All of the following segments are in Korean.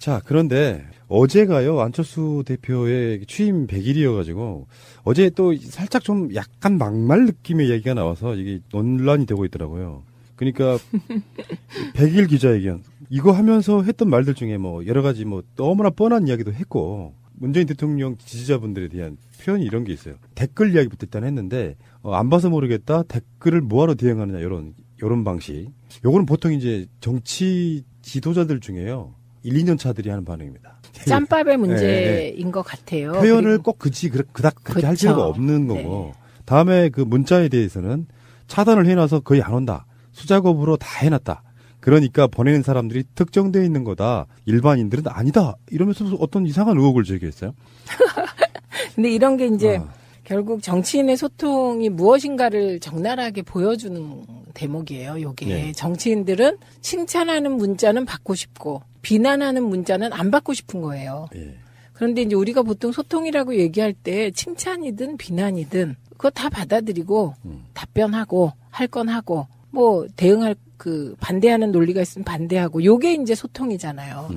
자, 그런데 어제가요, 안철수 대표의 취임 100일이어가지고, 어제 또 살짝 좀 약간 막말 느낌의 얘기가 나와서 이게 논란이 되고 있더라고요. 그러니까, 100일 기자회견. 이거 하면서 했던 말들 중에 뭐, 여러 가지 뭐, 너무나 뻔한 이야기도 했고, 문재인 대통령 지지자분들에 대한 표현이 이런 게 있어요. 댓글 이야기부터 일단 했는데, 안 봐서 모르겠다, 댓글을 뭐하러 대응하느냐, 요런 방식. 요거는 보통 이제 정치 지도자들 중에요. 1, 2년 차들이 하는 반응입니다. 짬밥의 문제인 것 같아요. 표현을 꼭 그닥 그렇게 할 필요가 없는 거고. 다음에 그 문자에 대해서는 차단을 해놔서 거의 안 온다. 수작업으로 다 해놨다. 그러니까 보내는 사람들이 특정되어 있는 거다. 일반인들은 아니다. 이러면서 어떤 이상한 의혹을 제기했어요. 근데 이런 게 이제 결국 정치인의 소통이 무엇인가를 적나라하게 보여주는 대목이에요. 요게. 네. 정치인들은 칭찬하는 문자는 받고 싶고 비난하는 문자는 안 받고 싶은 거예요. 네. 그런데 이제 우리가 보통 소통이라고 얘기할 때 칭찬이든 비난이든 그거 다 받아들이고 답변하고 할 건 하고 뭐 대응할 반대하는 논리가 있으면 반대하고 요게 이제 소통이잖아요.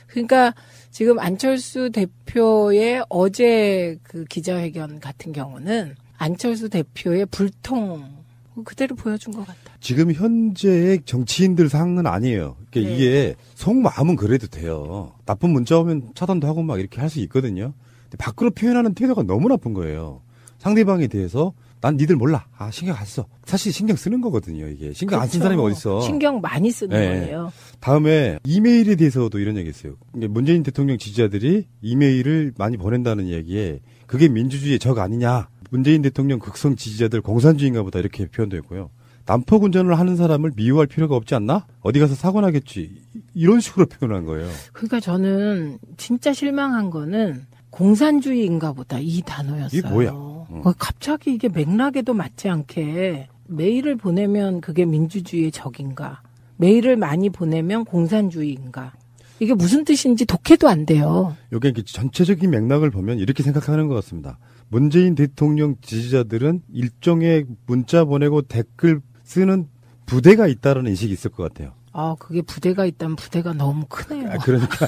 그러니까 지금 안철수 대표의 어제 그 기자회견 같은 경우는 안철수 대표의 불통 그대로 보여준 것 같다. 지금 현재의 정치인들 상은 아니에요. 그러니까 네. 이게 속마음은 그래도 돼요. 나쁜 문자 오면 차단도 하고 막 이렇게 할 수 있거든요. 근데 밖으로 표현하는 태도가 너무 나쁜 거예요. 상대방에 대해서 난 니들 몰라. 신경 안 써. 사실 신경 쓰는 거거든요, 이게. 신경 안 쓴 사람이 어딨어. 신경 많이 쓰는 거예요. 다음에 이메일에 대해서도 이런 얘기 했어요. 문재인 대통령 지지자들이 이메일을 많이 보낸다는 얘기에 그게 민주주의의 적 아니냐. 문재인 대통령 극성 지지자들 공산주의인가 보다 이렇게 표현도 했고요. 난폭 운전을 하는 사람을 미워할 필요가 없지 않나? 어디 가서 사고 나겠지. 이런 식으로 표현한 거예요. 그러니까 저는 진짜 실망한 거는 공산주의인가 보다 이 단어였어요. 이게 뭐야? 갑자기 이게 맥락에도 맞지 않게 메일을 보내면 그게 민주주의의 적인가? 메일을 많이 보내면 공산주의인가? 이게 무슨 뜻인지 독해도 안 돼요. 이게 전체적인 맥락을 보면 이렇게 생각하는 것 같습니다. 문재인 대통령 지지자들은 일종의 문자 보내고 댓글 쓰는 부대가 있다는 인식이 있을 것 같아요. 그게 부대가 있다면 부대가 너무 크네요. 그러니까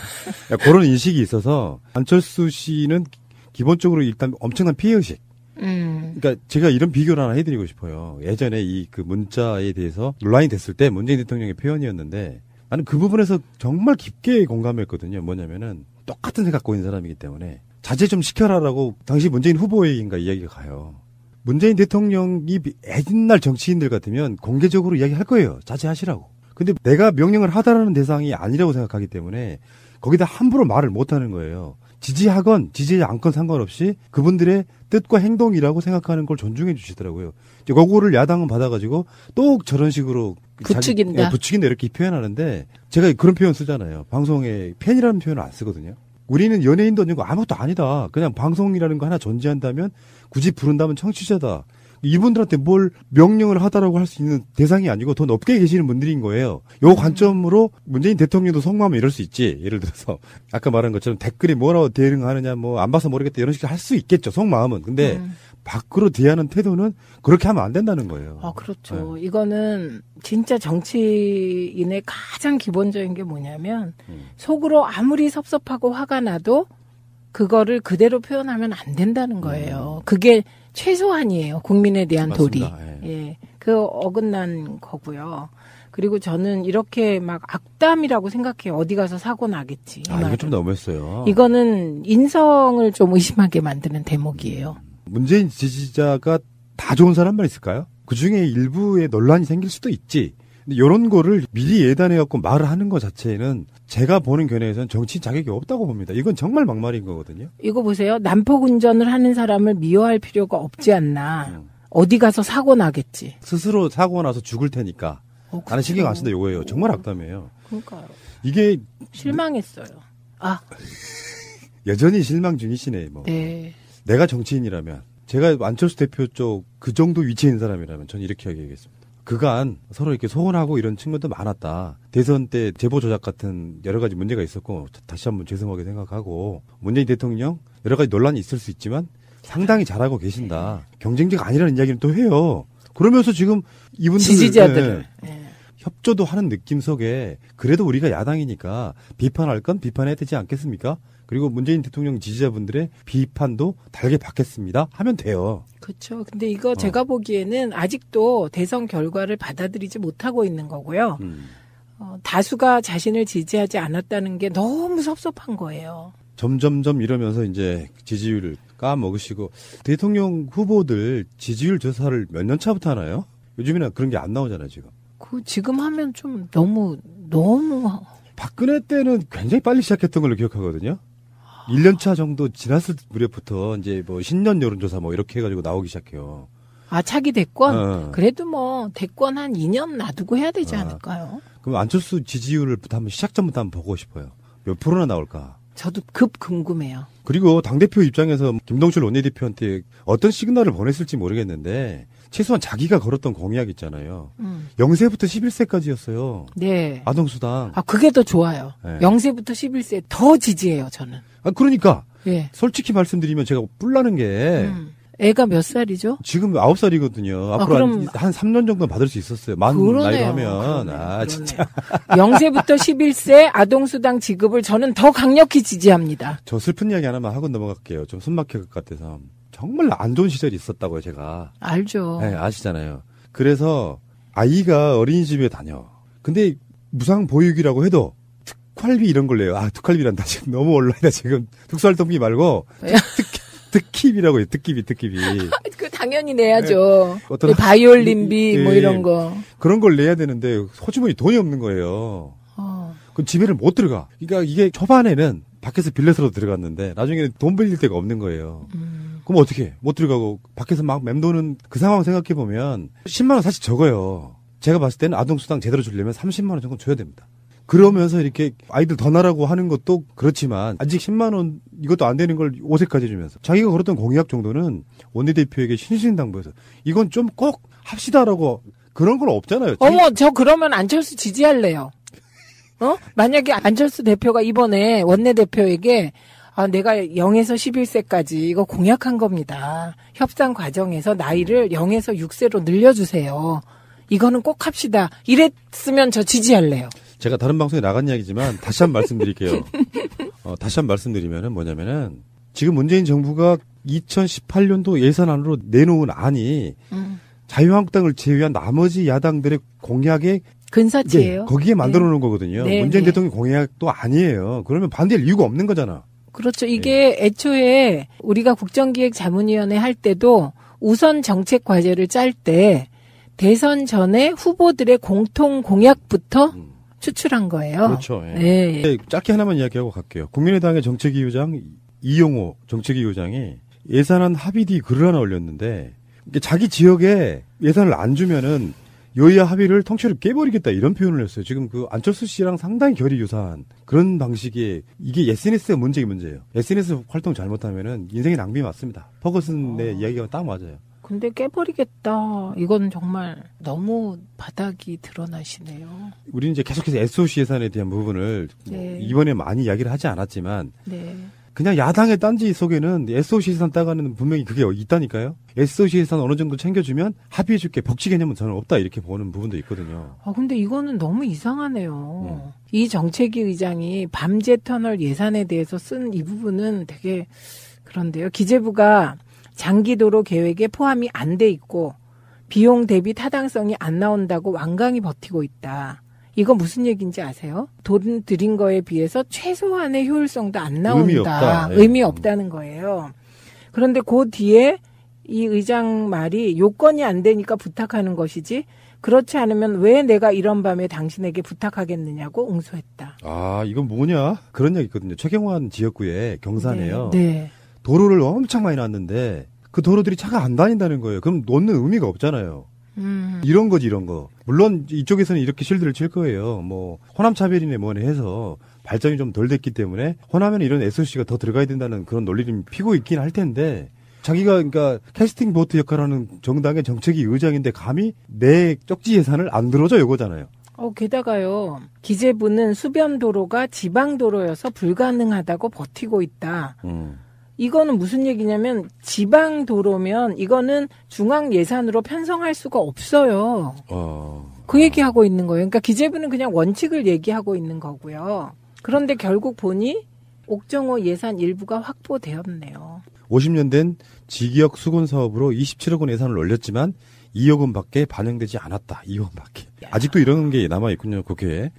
그런 인식이 있어서 안철수 씨는 기본적으로 일단 엄청난 피해의식. 그러니까 제가 이런 비교를 하나 해드리고 싶어요. 예전에 그 문자에 대해서 논란이 됐을 때 문재인 대통령의 표현이었는데 나는 그 부분에서 정말 깊게 공감했거든요. 뭐냐면은 똑같은 생각 갖고 있는 사람이기 때문에 자제 좀 시켜라라고 당시 문재인 후보에게인가 이야기가 가요. 문재인 대통령이 옛날 정치인들 같으면 공개적으로 이야기할 거예요. 자제하시라고. 근데 내가 명령을 하다라는 대상이 아니라고 생각하기 때문에 거기다 함부로 말을 못하는 거예요. 지지하건 지지하지 않건 상관없이 그분들의 뜻과 행동이라고 생각하는 걸 존중해 주시더라고요. 이제 그거를 야당은 받아가지고 또 저런 식으로 부추긴다. 부추긴다 이렇게 표현하는데 제가 그런 표현 쓰잖아요. 방송에 팬이라는 표현을 안 쓰거든요. 우리는 연예인도 아니고 아무것도 아니다. 그냥 방송이라는 거 하나 존재한다면 굳이 부른다면 청취자다. 이분들한테 뭘 명령을 하다라고 할 수 있는 대상이 아니고 더 높게 계시는 분들인 거예요. 요 관점으로 문재인 대통령도 속마음은 이럴 수 있지. 예를 들어서 아까 말한 것처럼 댓글에 뭐라고 대응하느냐 뭐 안 봐서 모르겠다 이런 식으로 할 수 있겠죠. 속마음은. 근데 밖으로 대하는 태도는 그렇게 하면 안 된다는 거예요. 그렇죠. 네. 이거는 진짜 정치인의 가장 기본적인 게 뭐냐면 속으로 아무리 섭섭하고 화가 나도 그거를 그대로 표현하면 안 된다는 거예요. 그게 최소한이에요. 국민에 대한 맞습니다. 도리. 예. 그 어긋난 거고요. 그리고 저는 이렇게 막 악담이라고 생각해요. 어디 가서 사고 나겠지. 이거 좀 너무했어요. 이거는 인성을 좀 의심하게 만드는 대목이에요. 문재인 지지자가 다 좋은 사람만 있을까요? 그중에 일부에 논란이 생길 수도 있지. 근데 이런 거를 미리 예단해갖고 말을 하는 것 자체는 제가 보는 견해에서는 정치인 자격이 없다고 봅니다. 이건 정말 막말인 거거든요. 이거 보세요. 난폭 운전을 하는 사람을 미워할 필요가 없지 않나. 어디 가서 사고 나겠지. 스스로 사고 나서 죽을 테니까. 나는 신경 안 쓴다 이거예요. 정말 악담이에요. 그러니까요. 이게 실망했어요. 여전히 실망 중이시네. 뭐. 네. 내가 정치인이라면 제가 안철수 대표 쪽 그 정도 위치에 있는 사람이라면 저는 이렇게 얘기하겠습니다. 그간 서로 이렇게 소원하고 이런 측면도 많았다. 대선 때 제보 조작 같은 여러 가지 문제가 있었고 다시 한번 죄송하게 생각하고 문재인 대통령 여러 가지 논란이 있을 수 있지만 상당히 잘하고 계신다. 경쟁자가 아니라는 이야기는 또 해요. 그러면서 지금 이분들 지지자들 협조도 하는 느낌 속에 그래도 우리가 야당이니까 비판할 건 비판해야 되지 않겠습니까? 그리고 문재인 대통령 지지자분들의 비판도 달게 받겠습니다. 하면 돼요. 그렇죠. 근데 이거 제가 보기에는 아직도 대선 결과를 받아들이지 못하고 있는 거고요. 다수가 자신을 지지하지 않았다는 게 너무 섭섭한 거예요. 점점점 이러면서 이제 지지율을 까먹으시고 대통령 후보들 지지율 조사를 몇 년 차부터 하나요? 요즘에는 그런 게 안 나오잖아요, 지금. 지금 하면 좀 너무 박근혜 때는 굉장히 빨리 시작했던 걸로 기억하거든요. 1년 차 정도 지났을 무렵부터 이제 뭐 신년 여론조사 뭐 이렇게 해가지고 나오기 시작해요. 차기 대권? 그래도 뭐 대권 한 2년 놔두고 해야 되지 않을까요? 그럼 안철수 지지율을 한번 시작 전부터 한번 보고 싶어요. 몇 프로나 나올까? 저도 급 궁금해요. 그리고 당대표 입장에서 김동철 원내대표한테 어떤 시그널을 보냈을지 모르겠는데 최소한 자기가 걸었던 공약 있잖아요. 0세부터 11세까지였어요. 네. 아동수당. 그게 더 좋아요. 네. 0세부터 11세 더 지지해요, 저는. 그러니까. 예. 솔직히 말씀드리면 제가 뿔나는 게. 애가 몇 살이죠? 지금 9살이거든요. 앞으로 그럼 한 3년 정도 받을 수 있었어요. 만 나이로 하면. 그러네요. 진짜. 0세부터 11세 아동수당 지급을 저는 더 강력히 지지합니다. 저 슬픈 이야기 하나만 하고 넘어갈게요. 좀 숨막힐 것 같아서. 정말 안 좋은 시절이 있었다고요, 제가. 알죠. 네, 아시잖아요. 그래서 아이가 어린이집에 다녀. 근데 무상 보육이라고 해도 특활비 이런 걸 내요. 특활비란다. 지금 너무 온라인이다. 지금 특수활동비 말고 특힙이라고 해요. 특힙이. 그 당연히 내야죠. 어떤 바이올린비 뭐 이런 거. 그런 걸 내야 되는데 호주머니 돈이 없는 거예요. 그럼 집에를 못 들어가. 그러니까 이게 초반에는 밖에서 빌려서도 들어갔는데 나중에는 돈 빌릴 데가 없는 거예요. 그럼 어떻게? 못 들어가고 밖에서 막 맴도는 그 상황 생각해 보면 10만 원 사실 적어요. 제가 봤을 때는 아동수당 제대로 주려면 30만 원 정도 줘야 됩니다. 그러면서 이렇게 아이들 더 나라고 하는 것도 그렇지만 아직 10만 원 이것도 안 되는 걸 5세까지 주면서 자기가 걸었던 공약 정도는 원내대표에게 신신당부해서 이건 좀 꼭 합시다라고 그런 건 없잖아요. 저 그러면 안철수 지지할래요. 만약에 안철수 대표가 이번에 원내대표에게 내가 0에서 11세까지 이거 공약한 겁니다. 협상 과정에서 나이를 0에서 6세로 늘려주세요. 이거는 꼭 합시다. 이랬으면 저 지지할래요. 제가 다른 방송에 나간 이야기지만 다시 한 번 말씀드릴게요. 다시 한 번 말씀드리면은 뭐냐면은 지금 문재인 정부가 2018년도 예산안으로 내놓은 안이 자유한국당을 제외한 나머지 야당들의 공약에 근사치예요. 거기에 만들어 놓은 거거든요. 네, 문재인 대통령 공약도 아니에요. 그러면 반대할 이유가 없는 거잖아. 그렇죠. 이게 애초에 우리가 국정기획자문위원회 할 때도 우선 정책 과제를 짤 때 대선 전에 후보들의 공통 공약부터 추출한 거예요. 그렇죠. 예. 네. 짧게 하나만 이야기하고 갈게요. 국민의당의 정책위의장 이용호 정책위의장이 예산안 합의 뒤 글을 하나 올렸는데 자기 지역에 예산을 안 주면은 여야 합의를 통째로 깨버리겠다 이런 표현을 했어요. 지금 그 안철수 씨랑 상당히 결이 유사한 그런 방식의 이게 SNS의 문제예요. SNS 활동 잘못하면은 인생의 낭비 맞습니다. 퍼거슨의 이야기가 딱 맞아요. 근데 깨버리겠다. 이건 정말 너무 바닥이 드러나시네요. 우리는 이제 계속해서 SOC 예산에 대한 부분을 네. 이번에 많이 이야기를 하지 않았지만 네. 그냥 야당의 딴지 속에는 SOC 예산 따가는 분명히 그게 있다니까요. SOC 예산 어느 정도 챙겨주면 합의해줄게. 복지 개념은 저는 없다 이렇게 보는 부분도 있거든요. 근데 이거는 너무 이상하네요. 이 정책위 의장이 밤제 터널 예산에 대해서 쓴 이 부분은 되게 그런데요. 기재부가 장기도로 계획에 포함이 안 돼 있고 비용 대비 타당성이 안 나온다고 완강히 버티고 있다. 이거 무슨 얘기인지 아세요? 돈 들인 거에 비해서 최소한의 효율성도 안 나온다. 의미 없다는 거예요. 그런데 그 뒤에 이 의장 말이 요건이 안 되니까 부탁하는 것이지 그렇지 않으면 왜 내가 이런 밤에 당신에게 부탁하겠느냐고 응수했다. 이건 뭐냐? 그런 얘기 있거든요. 최경환 지역구에 경산에요. 네. 도로를 엄청 많이 놨는데 그 도로들이 차가 안 다닌다는 거예요. 그럼 놓는 의미가 없잖아요. 이런 거지, 이런 거. 물론 이쪽에서는 이렇게 실드를 칠 거예요. 뭐 호남차별이네 뭐네 해서 발전이 좀 덜 됐기 때문에 호남에는 이런 SOC가 더 들어가야 된다는 그런 논리를 피고 있긴 할 텐데 자기가 그러니까 캐스팅 보트 역할을 하는 정당의 정책위 의장인데 감히 내 쪽지 예산을 안 들어줘 이거잖아요. 게다가요. 기재부는 수변도로가 지방도로여서 불가능하다고 버티고 있다. 이거는 무슨 얘기냐면 지방 도로면 이거는 중앙 예산으로 편성할 수가 없어요. 그 얘기하고 있는 거예요. 그러니까 기재부는 그냥 원칙을 얘기하고 있는 거고요. 그런데 결국 보니 옥정호 예산 일부가 확보되었네요. 50년 된 지기역 수건 사업으로 27억 원 예산을 올렸지만 2억 원밖에 반영되지 않았다. 2억 원밖에. 아직도 이런 게 남아 있군요, 국회에.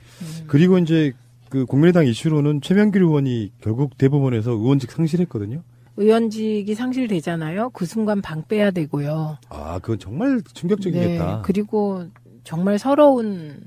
그리고 이제 그 국민의당 이슈로는 최명길 의원이 결국 대법원에서 의원직 상실했거든요. 의원직이 상실되잖아요. 그 순간 방 빼야 되고요. 아, 그건 정말 충격적이겠다. 네, 그리고 정말 서러운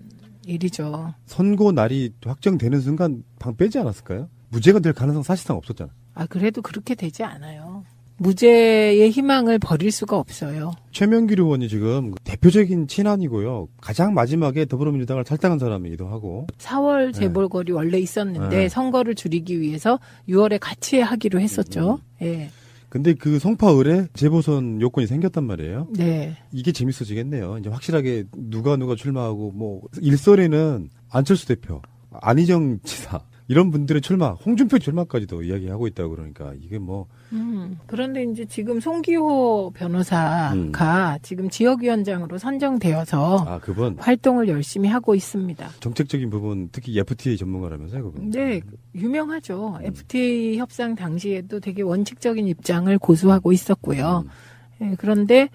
일이죠. 선고 날이 확정되는 순간 방 빼지 않았을까요? 무죄가 될 가능성 사실상 없었잖아. 아, 그래도 그렇게 되지 않아요. 무죄의 희망을 버릴 수가 없어요. 최명길 의원이 지금 대표적인 친한이고요. 가장 마지막에 더불어민주당을 탈당한 사람이기도 하고. 4월 재벌거리 원래 있었는데 선거를 줄이기 위해서 6월에 같이 하기로 했었죠. 예. 근데 그 성파 을에 재보선 요건이 생겼단 말이에요. 네. 이게 재밌어지겠네요. 이제 확실하게 누가 출마하고 뭐 일설에는 안철수 대표, 안희정 지사 이런 분들의 출마, 홍준표 출마까지도 이야기하고 있다고 그러니까 이게 뭐. 그런데 이제 지금 송기호 변호사가 지금 지역위원장으로 선정되어서 그분 활동을 열심히 하고 있습니다. 정책적인 부분, 특히 FTA 전문가라면서요, 그분? 네, 유명하죠. FTA 협상 당시에도 되게 원칙적인 입장을 고수하고 있었고요. 네, 그런데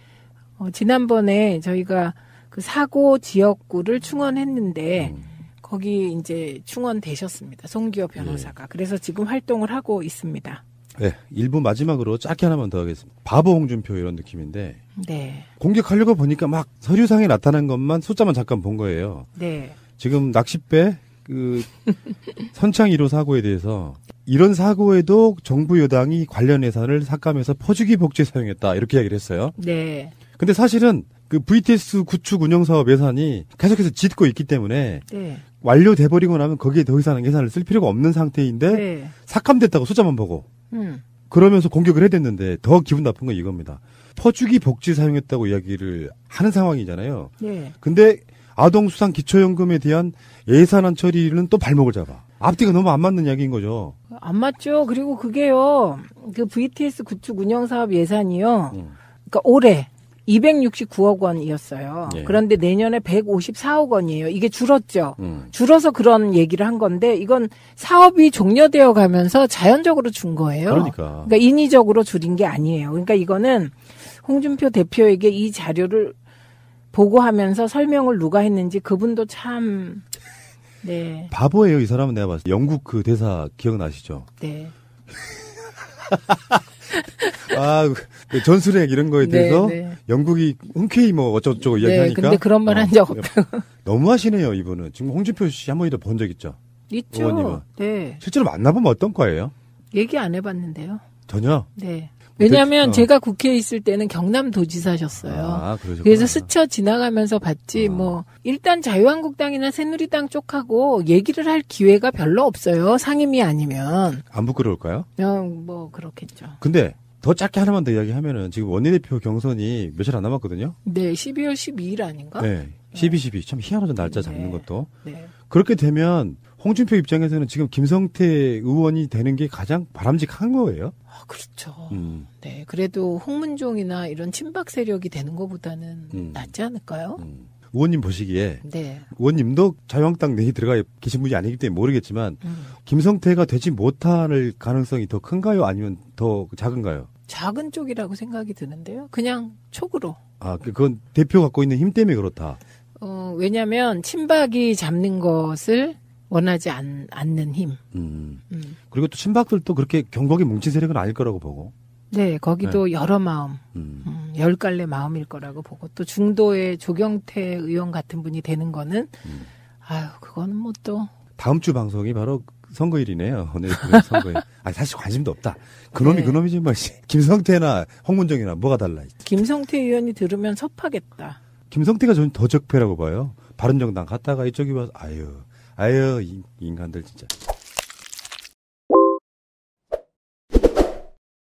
지난번에 저희가 그 사고 지역구를 충원했는데 거기 이제 충원되셨습니다. 송기호 변호사가. 그래서 지금 활동을 하고 있습니다. 네, 1부 마지막으로 짧게 하나만 더 하겠습니다. 바보 홍준표 이런 느낌인데. 네. 공격하려고 보니까 막 서류상에 나타난 것만 숫자만 잠깐 본 거예요. 네. 지금 낚싯배 선창 1호 사고에 대해서 이런 사고에도 정부 여당이 관련 예산을 삭감해서 퍼주기 복지에 사용했다 이렇게 이야기를 했어요. 네. 근데 사실은 그 VTS 구축 운영 사업 예산이 계속해서 짓고 있기 때문에 네. 완료돼 버리고 나면 거기에 더 이상 예산을 쓸 필요가 없는 상태인데 네. 삭감됐다고 숫자만 보고 그러면서 공격을 해댔는데 더 기분 나쁜 건 이겁니다. 퍼주기 복지 사용했다고 이야기를 하는 상황이잖아요. 네. 근데 아동수당 기초연금에 대한 예산안 처리는 또 발목을 잡아. 앞뒤가 너무 안 맞는 이야기인 거죠. 안 맞죠. 그리고 그게요. 그 VTS 구축 운영 사업 예산이요. 그러니까 올해 269억 원이었어요. 예. 그런데 내년에 154억 원이에요. 이게 줄었죠. 줄어서 그런 얘기를 한 건데 이건 사업이 종료되어 가면서 자연적으로 준 거예요. 그러니까 인위적으로 줄인 게 아니에요. 그러니까 이거는 홍준표 대표에게 이 자료를 보고하면서 설명을 누가 했는지 그분도 참 네. 바보예요. 이 사람은 내가 봤을 때 영국 그 대사 기억나시죠? 네. 그 전술핵 이런 거에 대해서 네. 영국이 흔쾌히 뭐 어쩌고저쩌고 네, 이야기하니까. 근데 그런 말 한 적 없다고. 너무 하시네요, 이분은. 지금 홍준표 씨 한 번이라도 본 적 있죠? 있죠. 의원님은. 네. 실제로 만나보면 어떤 과예요? 얘기 안 해봤는데요. 전혀? 네. 왜냐하면 제가 국회에 있을 때는 경남도지사셨어요. 그래서 스쳐 지나가면서 봤지 뭐 일단 자유한국당이나 새누리당 쪽하고 얘기를 할 기회가 별로 없어요. 상임위 아니면. 안 부끄러울까요? 뭐 그렇겠죠. 근데 더 짧게 하나만 더 이야기하면은 지금 원내대표 경선이 며칠 안 남았거든요. 네, 12월 12일 아닌가? 네, 12 참 희한하죠, 날짜 잡는 것도. 네. 그렇게 되면 홍준표 입장에서는 지금 김성태 의원이 되는 게 가장 바람직한 거예요. 그렇죠. 네, 그래도 홍문종이나 이런 친박 세력이 되는 것보다는 낫지 않을까요? 의원님 보시기에 네. 의원님도 자유한국당 내에 들어가 계신 분이 아니기 때문에 모르겠지만 김성태가 되지 못할 가능성이 더 큰가요? 아니면 더 작은가요? 작은 쪽이라고 생각이 드는데요. 그냥 촉으로. 그건 대표 갖고 있는 힘 때문에 그렇다. 왜냐하면 친박이 잡는 것을 원하지 않는 힘. 그리고 또 친박들도 그렇게 경박에 뭉친 세력은 아닐 거라고 보고. 네, 거기도 여러 마음, 10갈래 마음일 거라고 보고 또 중도의 조경태 의원 같은 분이 되는 거는 그거는 뭐 또 다음 주 방송이 바로 선거일이네요. 오늘 선거일. 사실 관심도 없다. 그놈이 네. 그놈이지 뭐. 김성태나 홍문정이나 뭐가 달라. 김성태 의원이 들으면 섭하겠다. 김성태가 저는 더 적폐라고 봐요. 바른정당 갔다가 이쪽이 와서 아유 이 인간들 진짜.